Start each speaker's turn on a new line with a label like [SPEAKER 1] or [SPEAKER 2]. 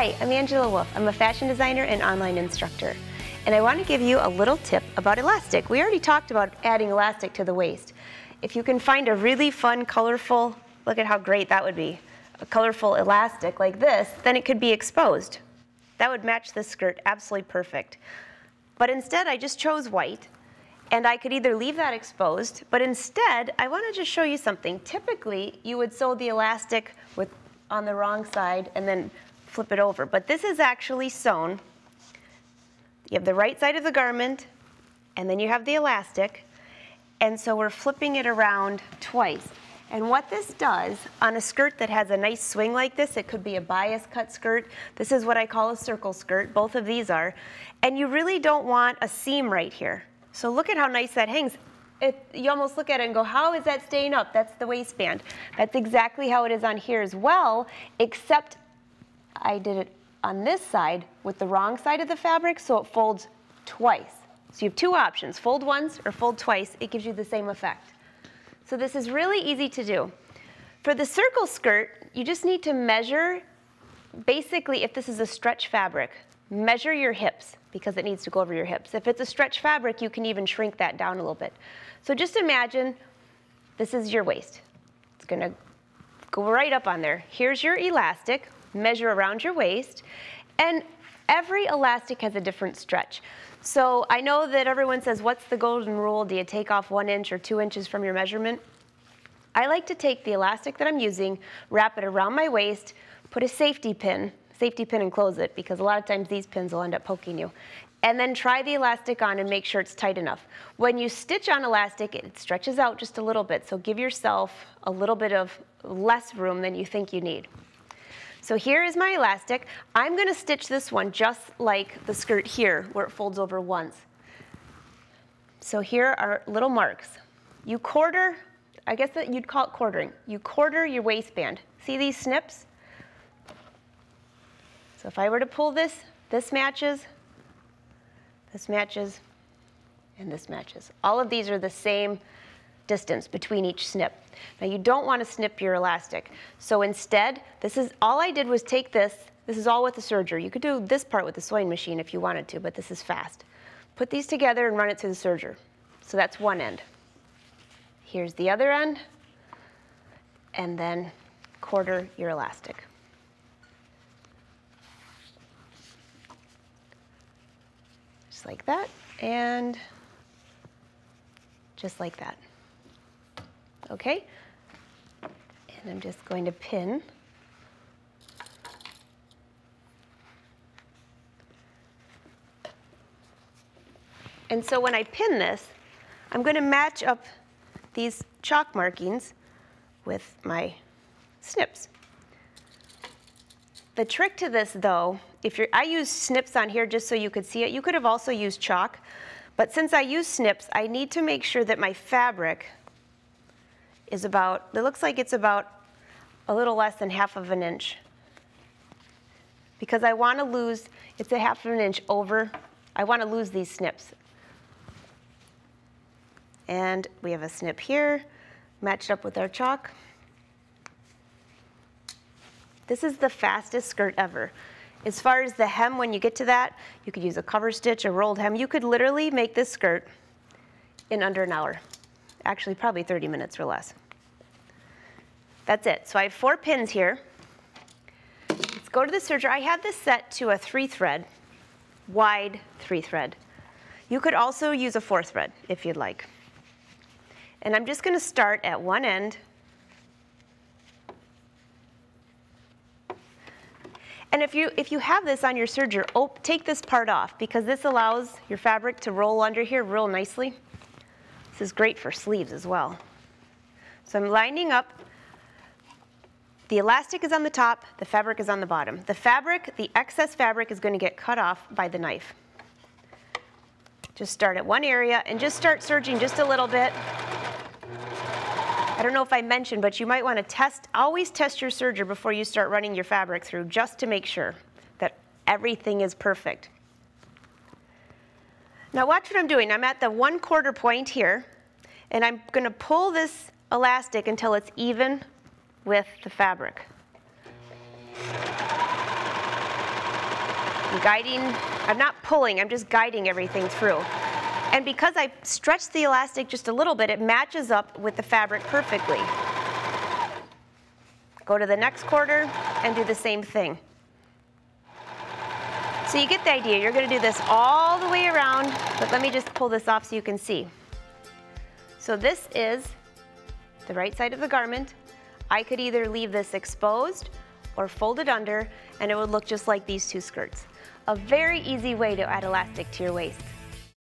[SPEAKER 1] Hi, I'm Angela Wolf. I'm a fashion designer and online instructor. And I want to give you a little tip about elastic. We already talked about adding elastic to the waist. If you can find a really fun, colorful, look at how great that would be, a colorful elastic like this, then it could be exposed. That would match this skirt absolutely perfect. But instead, I just chose white. And I could either leave that exposed, but instead, I want to just show you something. Typically, you would sew the elastic on the wrong side and then flip it over. But this is actually sewn. You have the right side of the garment, and then you have the elastic. And so we're flipping it around twice. And what this does on a skirt that has a nice swing like this, it could be a bias cut skirt. This is what I call a circle skirt. Both of these are. And you really don't want a seam right here. So look at how nice that hangs. You almost look at it and go, how is that staying up? That's the waistband. That's exactly how it is on here as well, except I did it on this side with the wrong side of the fabric, so it folds twice. So you have two options, fold once or fold twice. It gives you the same effect. So this is really easy to do. For the circle skirt, you just need to measure, basically, if this is a stretch fabric, measure your hips because it needs to go over your hips. If it's a stretch fabric, you can even shrink that down a little bit. So just imagine this is your waist. It's going to go right up on there. Here's your elastic. Measure around your waist, and every elastic has a different stretch. So I know that everyone says, what's the golden rule? Do you take off 1 inch or 2 inches from your measurement? I like to take the elastic that I'm using, wrap it around my waist, put a safety pin and close it, because a lot of times these pins will end up poking you. And then try the elastic on and make sure it's tight enough. When you stitch on elastic, it stretches out just a little bit, so give yourself a little bit of less room than you think you need. So here is my elastic. I'm going to stitch this one just like the skirt here, where it folds over once. So here are little marks. You quarter, I guess that you'd call it quartering. You quarter your waistband. See these snips? So if I were to pull this, this matches, and this matches. All of these are the same distance between each snip. Now you don't want to snip your elastic. So instead, this is all I did was take this is all with the serger. You could do this part with the sewing machine if you wanted to, but this is fast. Put these together and run it through the serger. So that's one end. Here's the other end, and then quarter your elastic. Just like that, and just like that. Okay, and I'm just going to pin. And so when I pin this, I'm going to match up these chalk markings with my snips. The trick to this, though, I use snips on here just so you could see it. You could have also used chalk, but since I use snips, I need to make sure that my fabric is about, it looks like it's about a little less than ½ of an inch. Because I want to lose, it's a ½ of an inch over, I want to lose these snips. And we have a snip here, matched up with our chalk. This is the fastest skirt ever. As far as the hem, when you get to that, you could use a cover stitch, a rolled hem. You could literally make this skirt in under an hour. Actually, probably 30 minutes or less. That's it. So I have 4 pins here. Let's go to the serger. I have this set to a 3-thread, wide 3-thread. You could also use a 4-thread if you'd like. And I'm just going to start at one end. And if you have this on your serger, take this part off, because this allows your fabric to roll under here real nicely. This is great for sleeves as well. So I'm lining up. The elastic is on the top, the fabric is on the bottom. The excess fabric is going to get cut off by the knife. Just start at one area and just start serging just a little bit. I don't know if I mentioned, but you might want to always test your serger before you start running your fabric through, just to make sure that everything is perfect. Now watch what I'm doing. I'm at the 1/4 point here, and I'm going to pull this elastic until it's even with the fabric. I'm not pulling, I'm just guiding everything through. And because I stretched the elastic just a little bit, it matches up with the fabric perfectly. Go to the next quarter and do the same thing. So you get the idea. You're going to do this all the way around, but let me just pull this off so you can see. So this is the right side of the garment. I could either leave this exposed or fold it under, and it would look just like these two skirts. A very easy way to add elastic to your waist.